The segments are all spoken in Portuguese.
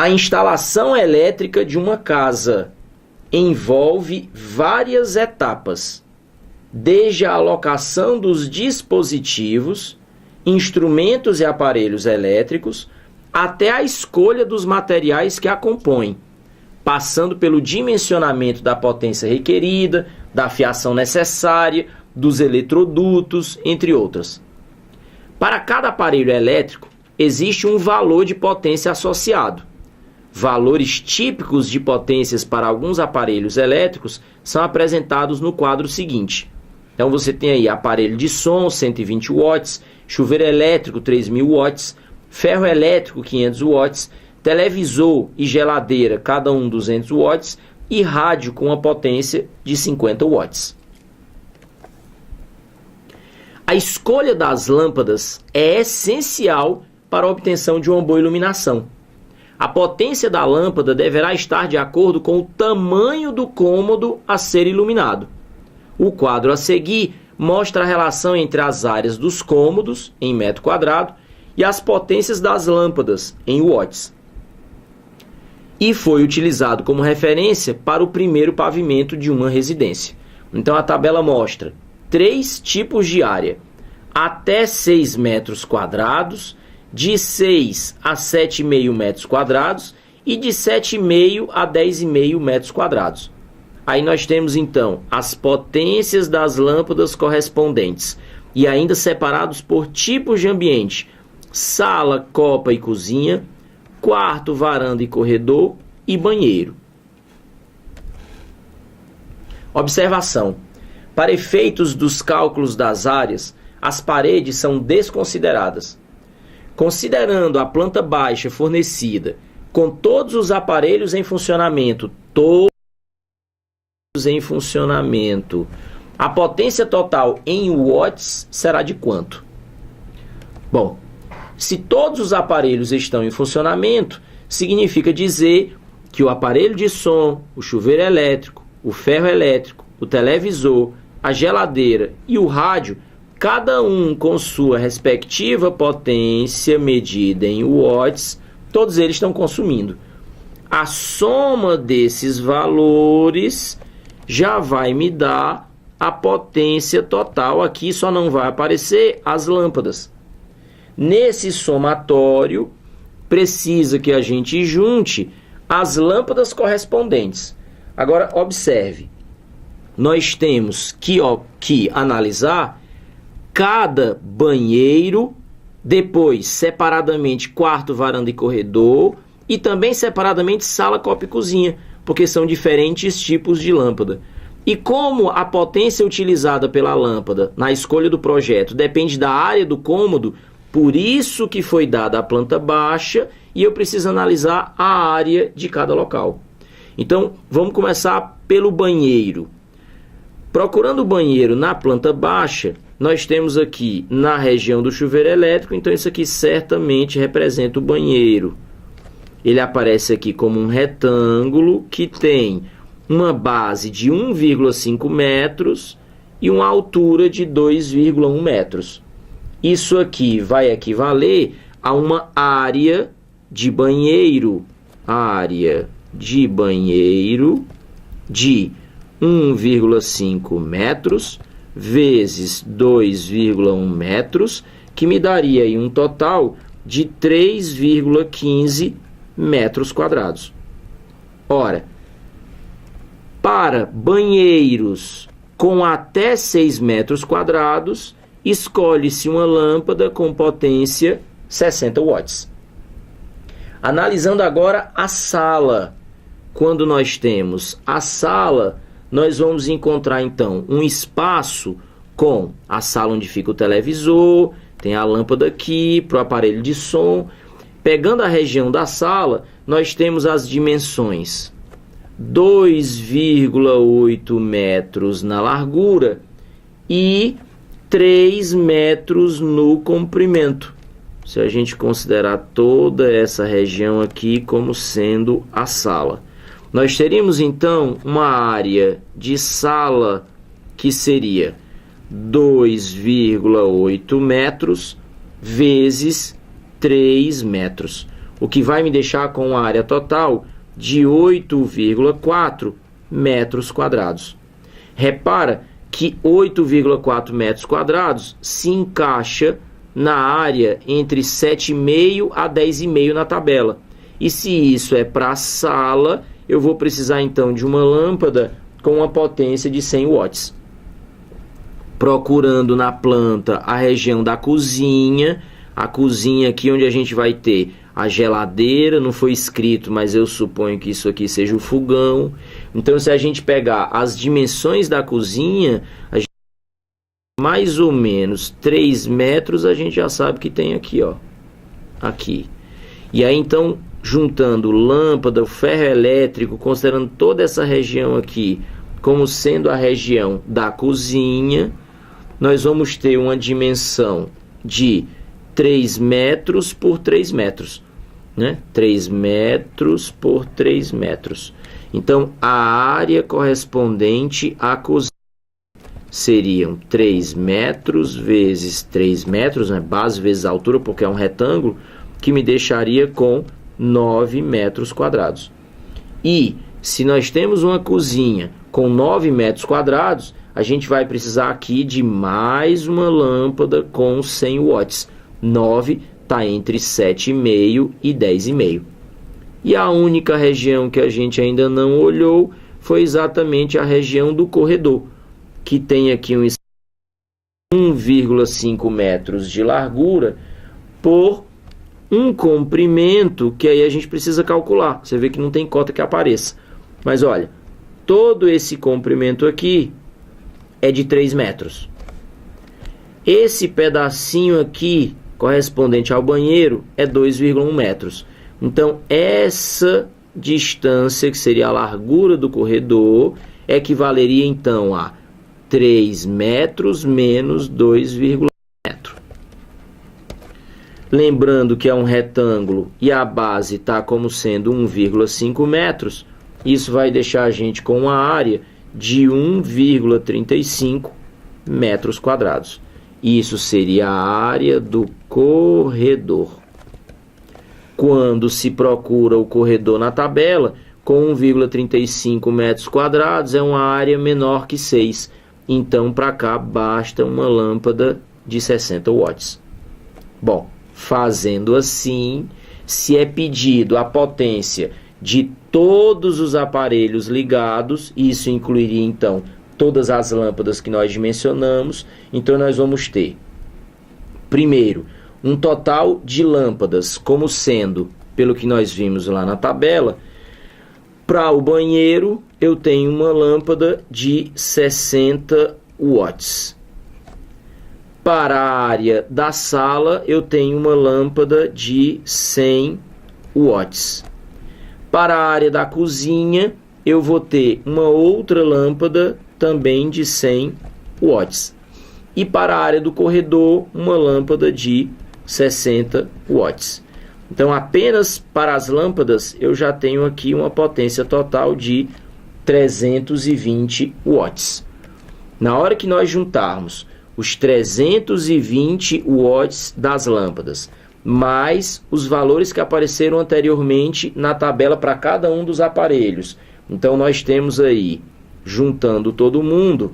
A instalação elétrica de uma casa envolve várias etapas, desde a alocação dos dispositivos, instrumentos e aparelhos elétricos, até a escolha dos materiais que a compõem, passando pelo dimensionamento da potência requerida, da fiação necessária, dos eletrodutos, entre outras. Para cada aparelho elétrico, existe um valor de potência associado. Valores típicos de potências para alguns aparelhos elétricos são apresentados no quadro seguinte. Então você tem aí aparelho de som, 120 watts, chuveiro elétrico, 3.000 watts, ferro elétrico, 500 watts, televisor e geladeira, cada um 200 watts, e rádio com uma potência de 50 watts. A escolha das lâmpadas é essencial para a obtenção de uma boa iluminação. A potência da lâmpada deverá estar de acordo com o tamanho do cômodo a ser iluminado. O quadro a seguir mostra a relação entre as áreas dos cômodos, em metro quadrado, e as potências das lâmpadas, em watts. E foi utilizado como referência para o primeiro pavimento de uma residência. Então a tabela mostra 3 tipos de área: até 6 metros quadrados, de 6 a 7,5 metros quadrados e de 7,5 a 10,5 metros quadrados. Aí nós temos então as potências das lâmpadas correspondentes e ainda separados por tipos de ambiente: sala, copa e cozinha, quarto, varanda e corredor e banheiro. Observação: para efeitos dos cálculos das áreas, as paredes são desconsideradas. Considerando a planta baixa fornecida com todos os aparelhos em funcionamento, a potência total em watts será de quanto? Bom, se todos os aparelhos estão em funcionamento, significa dizer que o aparelho de som, o chuveiro elétrico, o ferro elétrico, o televisor, a geladeira e o rádio, cada um com sua respectiva potência medida em watts, todos eles estão consumindo. A soma desses valores já vai me dar a potência total. Aqui só não vai aparecer as lâmpadas. Nesse somatório, precisa que a gente junte as lâmpadas correspondentes. Agora, observe, nós temos que analisar cada banheiro, depois separadamente quarto, varanda e corredor, e também separadamente sala, copa e cozinha, porque são diferentes tipos de lâmpada. E como a potência utilizada pela lâmpada na escolha do projeto depende da área do cômodo, por isso que foi dada a planta baixa e eu preciso analisar a área de cada local. Então, vamos começar pelo banheiro. Procurando o banheiro na planta baixa, nós temos aqui na região do chuveiro elétrico, então isso aqui certamente representa o banheiro. Ele aparece aqui como um retângulo que tem uma base de 1,5 metros e uma altura de 2,1 metros. Isso aqui vai equivaler a uma área de banheiro, de 1,5 metros vezes 2,1 metros, que me daria aí um total de 3,15 metros quadrados. Ora, para banheiros com até 6 metros quadrados, escolhe-se uma lâmpada com potência 60 watts. Analisando agora a sala. Quando nós temos a sala, nós vamos encontrar então um espaço com a sala onde fica o televisor, tem a lâmpada aqui para o aparelho de som. Pegando a região da sala, nós temos as dimensões: 2,8 metros na largura e 3 metros no comprimento. Se a gente considerar toda essa região aqui como sendo a sala, nós teríamos então uma área de sala que seria 2,8 metros vezes 3 metros. o que vai me deixar com uma área total de 8,4 metros quadrados. Repara que 8,4 metros quadrados se encaixa na área entre 7,5 a 10,5 na tabela. E se isso é para a sala, eu vou precisar então de uma lâmpada com uma potência de 100 watts. Procurando na planta a região da cozinha, a cozinha aqui onde a gente vai ter a geladeira, não foi escrito, mas eu suponho que isso aqui seja o fogão. Então, se a gente pegar as dimensões da cozinha, mais ou menos 3 metros, a gente já sabe que tem aqui, ó. Aqui. E aí, então, juntando lâmpada, ferro elétrico, considerando toda essa região aqui como sendo a região da cozinha, nós vamos ter uma dimensão de 3 metros por 3 metros, né? 3 metros por 3 metros. Então, a área correspondente à cozinha seriam 3 metros vezes 3 metros, né? Base vezes altura, porque é um retângulo, que me deixaria com 9 metros quadrados. E, se nós temos uma cozinha com 9 metros quadrados, a gente vai precisar aqui de mais uma lâmpada com 100 watts. 9 está entre 7,5 e 10,5. E a única região que a gente ainda não olhou foi exatamente a região do corredor, que tem aqui um 1,5 metros de largura por um comprimento, que aí a gente precisa calcular. Você vê que não tem cota que apareça. Mas olha, todo esse comprimento aqui é de 3 metros. Esse pedacinho aqui, correspondente ao banheiro, é 2,1 metros. Então, essa distância, que seria a largura do corredor, equivaleria então a 3 metros menos 2,1 metros. Lembrando que é um retângulo e a base está como sendo 1,5 metros, isso vai deixar a gente com uma área de 1,35 metros quadrados. Isso seria a área do corredor. Quando se procura o corredor na tabela, com 1,35 metros quadrados, é uma área menor que 6. Então, para cá, basta uma lâmpada de 60 watts. Bom, fazendo assim, se é pedido a potência de todos os aparelhos ligados, isso incluiria, então, todas as lâmpadas que nós dimensionamos, então nós vamos ter, primeiro, um total de lâmpadas, como sendo, pelo que nós vimos lá na tabela, para o banheiro eu tenho uma lâmpada de 60 watts. Para a área da sala eu tenho uma lâmpada de 100 watts. Para a área da cozinha eu vou ter uma outra lâmpada também de 100 watts. E para a área do corredor, uma lâmpada de 60 watts. Então, apenas para as lâmpadas, eu já tenho aqui uma potência total de 320 watts. Na hora que nós juntarmos os 320 watts das lâmpadas, mais os valores que apareceram anteriormente na tabela para cada um dos aparelhos. Então, nós temos aí, juntando todo mundo,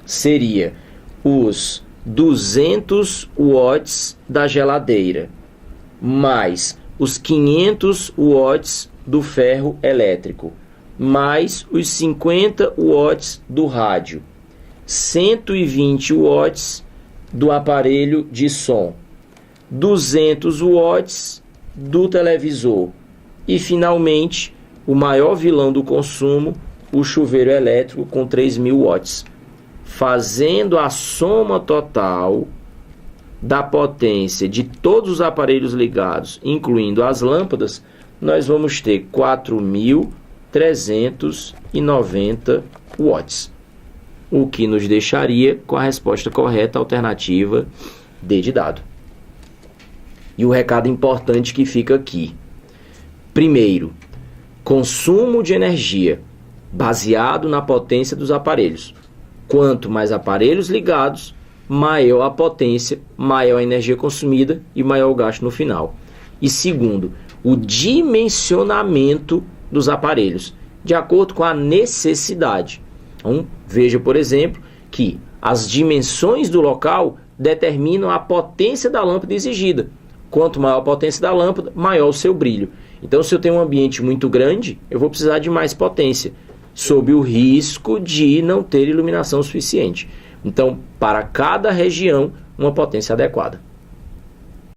seria os 200 watts da geladeira, mais os 500 watts do ferro elétrico, mais os 50 watts do rádio, 120 watts do aparelho de som, 200 watts do televisor e, finalmente, o maior vilão do consumo, o chuveiro elétrico com 3.000 watts. Fazendo a soma total da potência de todos os aparelhos ligados, incluindo as lâmpadas, nós vamos ter 4.390 watts, o que nos deixaria com a resposta correta, alternativa D de dado. E o recado importante que fica aqui. Primeiro, consumo de energia baseado na potência dos aparelhos. Quanto mais aparelhos ligados, maior a potência, maior a energia consumida e maior o gasto no final. E segundo, o dimensionamento dos aparelhos, de acordo com a necessidade. Então, veja, por exemplo, que as dimensões do local determinam a potência da lâmpada exigida. Quanto maior a potência da lâmpada, maior o seu brilho. Então, se eu tenho um ambiente muito grande, eu vou precisar de mais potência, sob o risco de não ter iluminação suficiente. Então, para cada região, uma potência adequada.